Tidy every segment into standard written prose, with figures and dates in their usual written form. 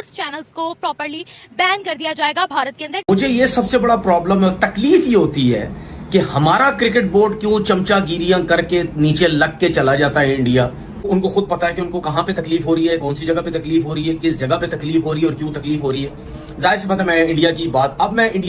Channels को properly ban कर दिया जाएगा भारत के अंदर। मुझे ये सबसे बड़ा प्रॉब्लम है, तकलीफ ये होती है कि हमारा क्रिकेट बोर्ड क्यों चमचागिरियां करके नीचे लग के चला जाता है इंडिया। उनको खुद पता है कि उनको कहां पे तकलीफ हो रही है, कौन सी जगह पे तकलीफ हो रही है, किस जगह पे तकलीफ हो रही है और क्यों तकलीफ हो रही है। जाहिर सी बात है, मैं इंडिया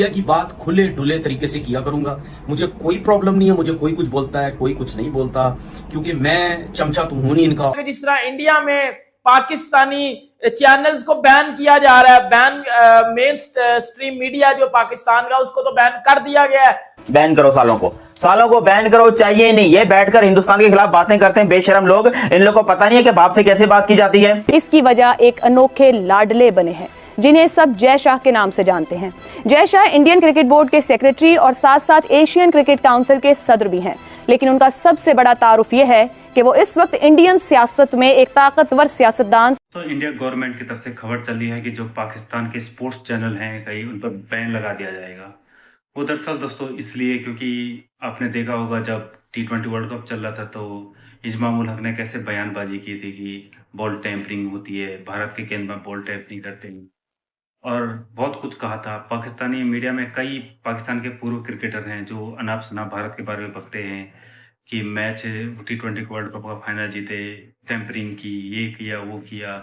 की बात खुले डुले तरीके से किया करूंगा। मुझे कोई प्रॉब्लम नहीं है, मुझे कोई कुछ बोलता है, कोई कुछ नहीं बोलता, क्योंकि मैं चमचा तो हूं नहीं इनका। जिस तरह इंडिया में पाकिस्तानी चैनल्स को बैन किया जा रहा है, बैन मेन स्ट्रीम मीडिया जो पाकिस्तान का, उसको तो बैन कर दिया गया है। बैन करो सालों को बैन करो, चाहिए ही नहीं। ये बैठकर हिंदुस्तान के खिलाफ बातें करते हैं बेशरम लोग। इन लोगों को पता नहीं है कि बाप से कैसे बात की जाती है। इसकी वजह एक अनोखे लाडले बने हैं जिन्हें सब जय शाह के नाम से जानते हैं। Jay Shah Indian cricket board के सेक्रेटरी और साथ साथ एशियन क्रिकेट काउंसिल के सदर भी हैं, लेकिन उनका सबसे बड़ा तारुफ यह है कि वो इस वक्त इंडियन सियासत में एक ताकतवर सियासतदान। तो इंडिया गवर्नमेंट की तरफ से खबर चल रही है कि जो पाकिस्तान के स्पोर्ट्स चैनल हैं कहीं उन पर बैन लगा दिया जाएगा। वो दरअसल दोस्तों इसलिए क्योंकि आपने देखा होगा जब T20 वर्ल्ड कप चल रहा था तो इजमाम उल हक ने कैसे बयानबाजी की थी कि बॉल टैंपरिंग होती है, भारत के गेंद में बॉल टैंपरिंग करते हैं और बहुत कुछ कहा था। पाकिस्तानी मीडिया में कई पाकिस्तान के पूर्व क्रिकेटर हैं जो अनाप शनाप भारत के बारे में बकते हैं कि मैच T20 वर्ल्ड कप का फाइनल जीते, टैंपरिंग की, ये किया वो किया।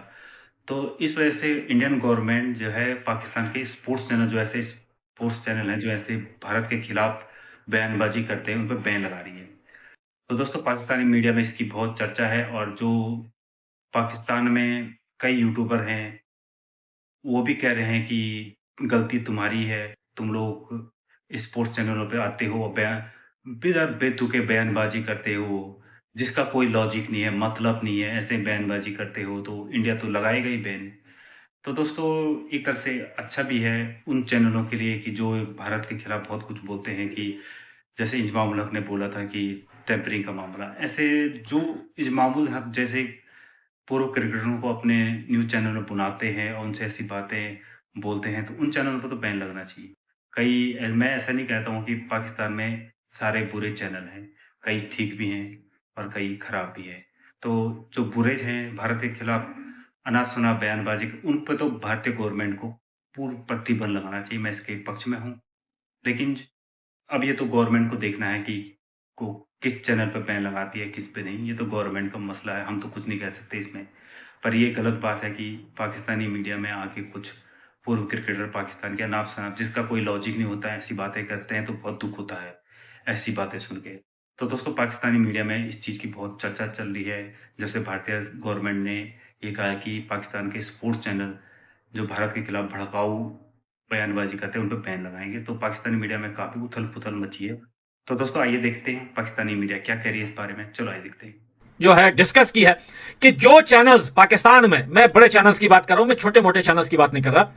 तो इस वजह से इंडियन गवर्नमेंट जो है पाकिस्तान के स्पोर्ट्स चैनल हैं जो ऐसे भारत के खिलाफ बयानबाजी करते हैं उन पर बैन लगा रही है। तो दोस्तों पाकिस्तानी मीडिया में इसकी बहुत चर्चा है और जो पाकिस्तान में कई यूट्यूबर हैं वो भी कह रहे हैं कि गलती तुम्हारी है, तुम लोग स्पोर्ट्स चैनलों पे आते हो, बिना बेतुके बयानबाजी करते हो जिसका कोई लॉजिक नहीं है, मतलब नहीं है, ऐसे बयानबाजी करते हो तो इंडिया तो लगाएगा ही बैन। तो दोस्तों एक तरह से अच्छा भी है उन चैनलों के लिए कि जो भारत के खिलाफ बहुत कुछ बोलते हैं, कि जैसे इजमाम उल हक ने बोला था कि टेम्परिंग का मामला, ऐसे जो इजमाम उल हक जैसे पूर्व क्रिकेटरों को अपने न्यूज़ चैनल में बुलाते हैं और उनसे ऐसी बातें बोलते हैं तो उन चैनलों पर तो बैन लगना चाहिए। मैं ऐसा नहीं कहता हूँ कि पाकिस्तान में सारे बुरे चैनल हैं, कई ठीक भी हैं और कई खराब भी हैं। तो जो बुरे हैं भारत के खिलाफ अनाप शनाप बयानबाजी, उन पर तो भारतीय गवर्नमेंट को पूर्ण प्रतिबंध लगाना चाहिए। मैं इसके पक्ष में हूँ, लेकिन अब ये तो गवर्नमेंट को देखना है कि को किस चैनल पर बैन लगाती है, किस पे नहीं। ये तो गवर्नमेंट का मसला है, हम तो कुछ नहीं कह सकते इसमें। पर ये गलत बात है कि पाकिस्तानी मीडिया में आके कुछ पूर्व क्रिकेटर पाकिस्तान के अनाप शनाप जिसका कोई लॉजिक नहीं होता है ऐसी बातें करते हैं तो बहुत दुख होता है ऐसी बातें सुन के। तो दोस्तों पाकिस्तानी मीडिया में इस चीज़ की बहुत चर्चा चल रही है जब से भारतीय गवर्नमेंट ने ये कहा कि पाकिस्तान के स्पोर्ट्स चैनल जो भारत के खिलाफ भड़काऊ बयानबाजी करते हैं उन पर बैन लगाएंगे। तो पाकिस्तानी मीडिया में काफ़ी उथल पुथल मची है। तो दोस्तों आइए देखते हैं पाकिस्तानी मीडिया क्या कह रही है इस बारे में। चलो आइए देखते हैं। जो है डिस्कस की है कि जो चैनल्स पाकिस्तान में, मैं बड़े चैनल्स की बात कर रहा हूं, मैं छोटे मोटे चैनल्स की बात नहीं कर रहा,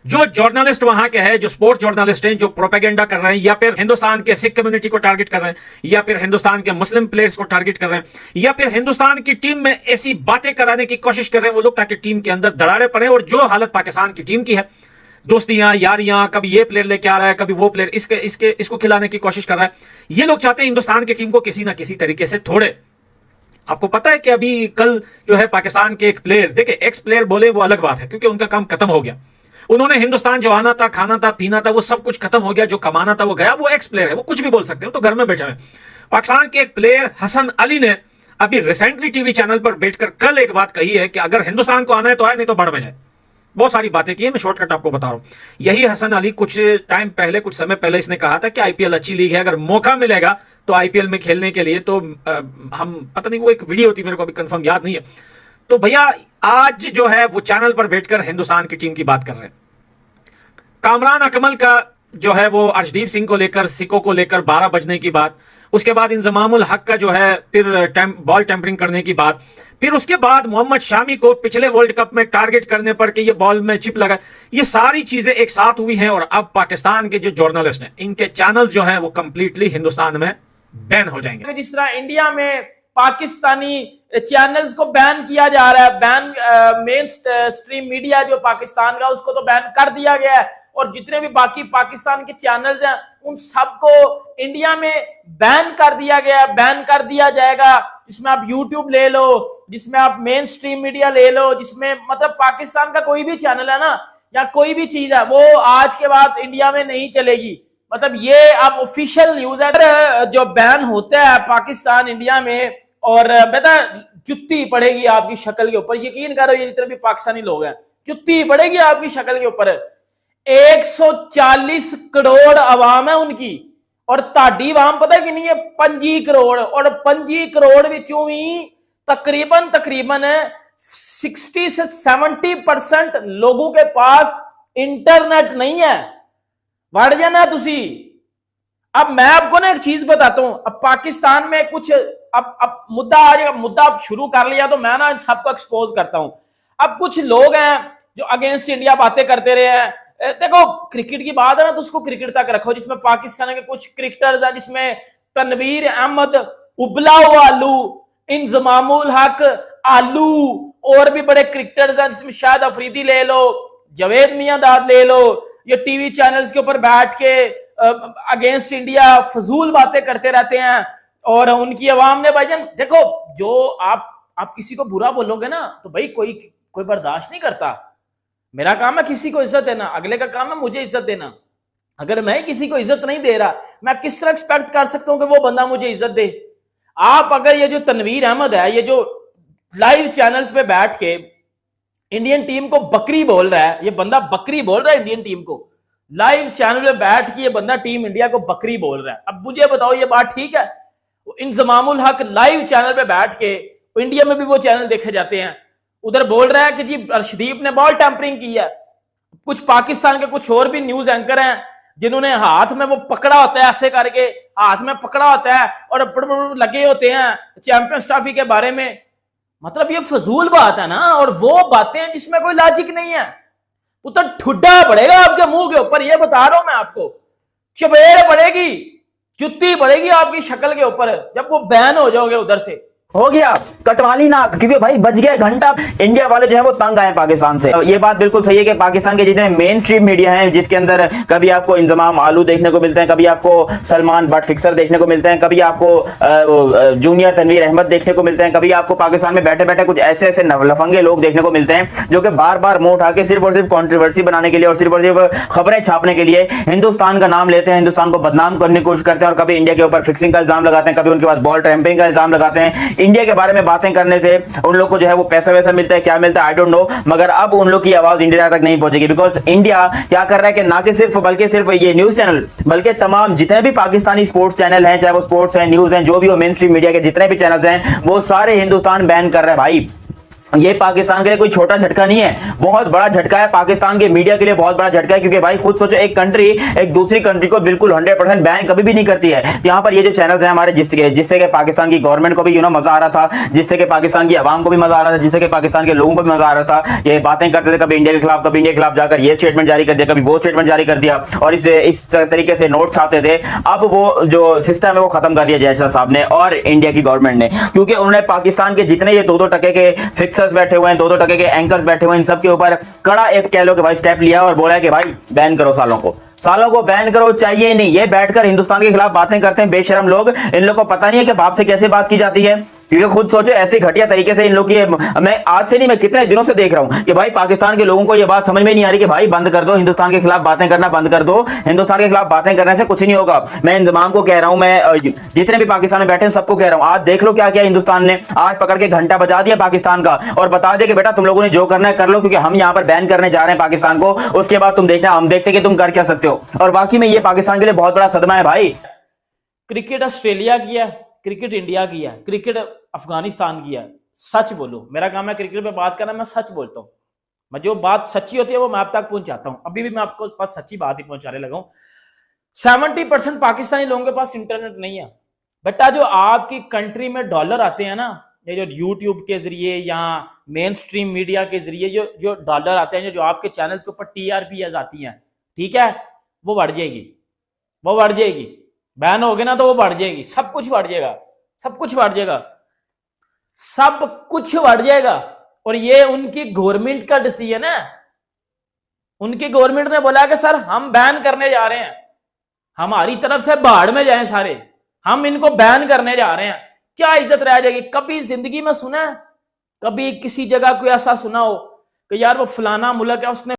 जो जर्नलिस्ट वहां के हैं, जो स्पोर्ट्स जर्नलिस्ट हैं, जो प्रोपेगेंडा कर रहे हैं या फिर हिंदुस्तान के सिख कम्युनिटी को टारगेट कर रहे हैं या फिर हिंदुस्तान के मुस्लिम प्लेयर्स को टारगेट कर रहे हैं या फिर हिंदुस्तान की टीम में ऐसी बातें कराने की कोशिश कर रहे हैं वो लोग ताकि टीम के अंदर दरारें पड़े, और जो हालत पाकिस्तान की टीम की है, दोस्तियां यारियां, कभी ये प्लेयर लेके आ रहा है, कभी वो प्लेयर इसको खिलाने की कोशिश कर रहा है, ये लोग चाहते हैं हिंदुस्तान की टीम को किसी ना किसी तरीके से तोड़े। आपको पता है कि अभी कल जो है पाकिस्तान के एक प्लेयर, देखिए एक्स प्लेयर बोले वो अलग बात है क्योंकि उनका काम खत्म हो गया, उन्होंने हिंदुस्तान जो आना था, खाना था, पीना था, वो सब कुछ खत्म हो गया, जो कमाना था वो गया, वो एक्स प्लेयर है, वो कुछ भी बोल सकते हो, तो घर में बैठे हैं। पाकिस्तान के एक प्लेयर हसन अली ने अभी रिसेंटली टीवी चैनल पर बैठकर कल एक बात कही है कि अगर हिंदुस्तान को आना है तो आए, नहीं तो बढ़ में जाए। बहुत सारी बातें की है, मैं शॉर्टकट आपको बता रहा हूं। यही हसन अली कुछ टाइम पहले, कुछ समय पहले इसने कहा था कि आईपीएल अच्छी लीग है, अगर मौका मिलेगा तो आईपीएल में खेलने के लिए तो हम, पता नहीं वो एक वीडियो होती, मेरे को अभी कंफर्म याद नहीं है। तो भैया आज जो है वो चैनल पर बैठकर हिंदुस्तान की टीम की बात कर रहे हैं। कामरान अकमल का जो है वो अर्शदीप सिंह को लेकर, सिको को लेकर 12 बजने की बात, उसके बाद इंजमाम उल हक का जो है फिर बॉल टेम्परिंग करने की बात, फिर उसके बाद मोहम्मद शामी को पिछले वर्ल्ड कप में टारगेट करने पर कि ये बॉल में चिप लगा, ये सारी चीजें एक साथ हुई हैं और अब पाकिस्तान के जो जर्नलिस्ट हैं, इनके चैनल्स जो हैं वो कंप्लीटली हिंदुस्तान में बैन हो जाएंगे। जिस तरह इंडिया में पाकिस्तानी चैनल्स को बैन किया जा रहा है, बैन मेन स्ट्रीम मीडिया जो पाकिस्तान का, उसको तो बैन कर दिया गया है और जितने भी बाकी पाकिस्तान के चैनल्स हैं उन सबको इंडिया में बैन कर दिया गया, बैन कर दिया जाएगा। जिसमें आप यूट्यूब ले लो, जिसमें आप मेन स्ट्रीम मीडिया ले लो, जिसमें मतलब पाकिस्तान का कोई भी चैनल है ना या कोई भी चीज है, वो आज के बाद इंडिया में नहीं चलेगी। मतलब ये अब ऑफिशियल न्यूज है। जो बैन होता है पाकिस्तान इंडिया में, और बेटा जुत्ती पड़ेगी आपकी शक्ल के ऊपर, यकीन करो ये जितने भी पाकिस्तानी लोग हैं, जुत्ती पड़ेगी आपकी शक्ल के ऊपर। 140 करोड़ आवाम है उनकी, और ताड़ी आवाम पता कि नहीं है 25 करोड़, और 25 करोड़ विचों भी तकरीबन 60 से 70% लोगों के पास इंटरनेट नहीं है। बढ़ जाना तुसी। अब मैं आपको ना एक चीज बताता हूं, अब पाकिस्तान में कुछ अब मुद्दा आ जाएगा, मुद्दा अब शुरू कर लिया तो मैं ना सबको एक्सपोज करता हूं। अब कुछ लोग हैं जो अगेंस्ट इंडिया बातें करते रहे हैं। देखो क्रिकेट की बात है ना, तो उसको क्रिकेट तक रखो, जिसमें पाकिस्तान के कुछ क्रिकेटर्स हैं, जिसमें तनवीर अहमद, उबला हुआ आलू, इंजमामुल हक आलू, और भी बड़े क्रिकेटर्स हैं, जिसमें शाहिद अफरीदी ले लो, जावेद मियांदाद ले लो, ये टीवी चैनल्स के ऊपर बैठ के अगेंस्ट इंडिया फजूल बातें करते रहते हैं। और उनकी आवाम ने भाईजान देखो, जो आप किसी को बुरा बोलोगे ना तो भाई कोई बर्दाश्त नहीं करता। मेरा काम है किसी को इज्जत देना, अगले का काम है मुझे इज्जत देना। अगर मैं किसी को इज्जत नहीं दे रहा, मैं किस तरह एक्सपेक्ट कर सकता हूं कि वो बंदा मुझे इज्जत दे। आप अगर ये जो तनवीर अहमद है, ये जो लाइव चैनल्स पे बैठ के इंडियन टीम को बकरी बोल रहा है, ये बंदा बकरी बोल रहा है इंडियन टीम को, लाइव चैनल पे बैठ के ये बंदा टीम इंडिया को बकरी बोल रहा है। अब मुझे बताओ ये बात ठीक है? इंजमामुल हक लाइव चैनल पे बैठ के, इंडिया में भी वो चैनल देखे जाते हैं, उधर बोल रहा है कि जी अर्शदीप ने बॉल टैंपरिंग की है। कुछ पाकिस्तान के कुछ और भी न्यूज एंकर हैं जिन्होंने हाथ में वो पकड़ा होता है, ऐसे करके हाथ में पकड़ा होता है और लगे होते हैं चैंपियंस ट्रॉफी के बारे में। मतलब ये फजूल बात है ना, और वो बातें हैं जिसमें कोई लॉजिक नहीं है। तो ठुड्डा पड़ेगा आपके मुंह के ऊपर, ये बता रहा हूं मैं आपको, चपेड़ पड़ेगी, जुत्ती पड़ेगी आपकी शक्ल के ऊपर जब वो बैन हो जाओगे उधर से। हो गया कटवाली ना, क्योंकि भाई बच गया घंटा। इंडिया वाले जो है वो तंग आए पाकिस्तान से। ये बात बिल्कुल सही है कि पाकिस्तान के जितने मेन स्ट्रीम मीडिया हैं, जिसके अंदर कभी आपको इंजमाम आलू देखने को मिलते हैं, कभी आपको सलमान बट फिक्सर देखने को मिलते हैं, कभी आपको जूनियर तनवीर अहमद देखने को मिलते हैं, कभी आपको पाकिस्तान में बैठे बैठे कुछ ऐसे ऐसे लफंगे लोग देखने को मिलते हैं जो कि बार बार मुंह उठा के सिर्फ और सिर्फ कॉन्ट्रोवर्सी बनाने के लिए और सिर्फ खबरें छापने के लिए हिंदुस्तान का नाम लेते हैं, हिंदुस्तान को बदनाम करने की कोशिश करते हैं, और कभी इंडिया के ऊपर फिक्सिंग का इल्जाम लगाते हैं, कभी उनके पास बॉल ट्रैम्पिंग का इल्जाम लगाते हैं। इंडिया के बारे में बातें करने से उन लोग को जो है वो पैसा वैसा मिलता है, क्या मिलता है आई डोंट नो, मगर अब उन लोग की आवाज इंडिया तक नहीं पहुंचेगी। बिकॉज इंडिया क्या कर रहा है कि ना कि सिर्फ बल्कि सिर्फ ये न्यूज चैनल, बल्कि तमाम जितने भी पाकिस्तानी स्पोर्ट्स चैनल हैं, चाहे वो स्पोर्ट्स हैं, न्यूज हैं, जो भी हो मेन स्ट्रीम मीडिया के जितने भी चैनल्स हैं, वो सारे हिंदुस्तान बैन कर रहा है। भाई ये पाकिस्तान के लिए कोई छोटा झटका नहीं है, बहुत बड़ा झटका है, पाकिस्तान के मीडिया के लिए बहुत बड़ा झटका है। क्योंकि भाई खुद सोचो, एक कंट्री एक दूसरी कंट्री को बिल्कुल 100% बैन कभी भी नहीं करती है। यहाँ पर ये जो चैनल्स हैं हमारे, जिससे कि पाकिस्तान की गवर्नमेंट को भी मजा आ रहा था, जिससे कि पाकिस्तान की आवाम को भी मजा आ रहा था, जिससे कि पाकिस्तान के लोगों को भी मजा आ रहा था, ये बातें करते थे कभी इंडिया के खिलाफ, कभी इंडिया के खिलाफ जाकर ये स्टेटमेंट जारी कर दिया, कभी वो स्टेटमेंट जारी कर दिया, और इस तरीके से नोट छापते थे। अब वो जो सिस्टम है वो खत्म कर दिया जयशाह साहब ने और इंडिया की गवर्नमेंट ने, क्योंकि उन्होंने पाकिस्तान के जितने ये 2-2 टके के फिक्सर्स बैठे हुए हैं, 2-2 टके के एंकर्स बैठे हुए हैं, इन सब के ऊपर कड़ा एक कह लो कि भाई स्टेप लिया और बोला कि भाई बैन करो, सालों को बैन करो, चाहिए नहीं। ये बैठकर हिंदुस्तान के खिलाफ बातें करते हैं बेशरम लोग, इन लोग को पता नहीं है कि बाप से कैसे बात की जाती है। क्योंकि खुद सोचो ऐसे घटिया तरीके से इन लोग की, मैं आज से नहीं, मैं कितने दिनों से देख रहा हूं कि भाई पाकिस्तान के लोगों को ये बात समझ में नहीं आ रही कि भाई बंद कर दो, हिंदुस्तान के खिलाफ बातें करना बंद कर दो, हिंदुस्तान के खिलाफ बातें करने से कुछ नहीं होगा। मैं इंतजाम को कह रहा हूं, मैं जितने भी पाकिस्तान में बैठे हैं सबको कह रहा हूं, आज देख लो क्या किया हिंदुस्तान ने, आज पकड़ के घंटा बजा दिया पाकिस्तान का और बता दे कि बेटा तुम लोगों ने जो करना है कर लो, क्योंकि हम यहां पर बैन करने जा रहे हैं पाकिस्तान को, उसके बाद तुम देखना, हम देखते कि तुम कर क्या सकते हो। और बाकी में ये पाकिस्तान के लिए बहुत बड़ा सदमा है भाई। क्रिकेट ऑस्ट्रेलिया की है, क्रिकेट इंडिया की है, क्रिकेट अफगानिस्तान की है। सच बोलो, मेरा काम है क्रिकेट पे बात करना, मैं सच बोलता हूँ। मैं जो बात सच्ची होती है वो मैं आप तक पहुंचाता हूँ। अभी भी मैं आपको पास सच्ची बात ही पहुंचाने लगा हूँ। 70% पाकिस्तानी लोगों के पास इंटरनेट नहीं है। बेटा जो आपकी कंट्री में डॉलर आते हैं ना, ये जो यूट्यूब के जरिए या मेन स्ट्रीम मीडिया के जरिए जो डॉलर आते हैं, जो आपके चैनल्स के ऊपर TRPs आती हैं, ठीक है, वो बढ़ जाएगी, वो बढ़ जाएगी। बैन हो गए ना तो वो बढ़ जाएगी, सब कुछ बढ़ जाएगा, सब कुछ बढ़ जाएगा, सब कुछ बढ़ जाएगा। और ये उनकी गवर्नमेंट का डिसीजन है। उनकी गवर्नमेंट ने बोला कि सर हम बैन करने जा रहे हैं, हमारी तरफ से बाढ़ में जाएं सारे, हम इनको बैन करने जा रहे हैं। क्या इज्जत रह जाएगी? कभी जिंदगी में सुना है, कभी किसी जगह कोई ऐसा सुना हो कि यार वो फलाना मुल्क है उसने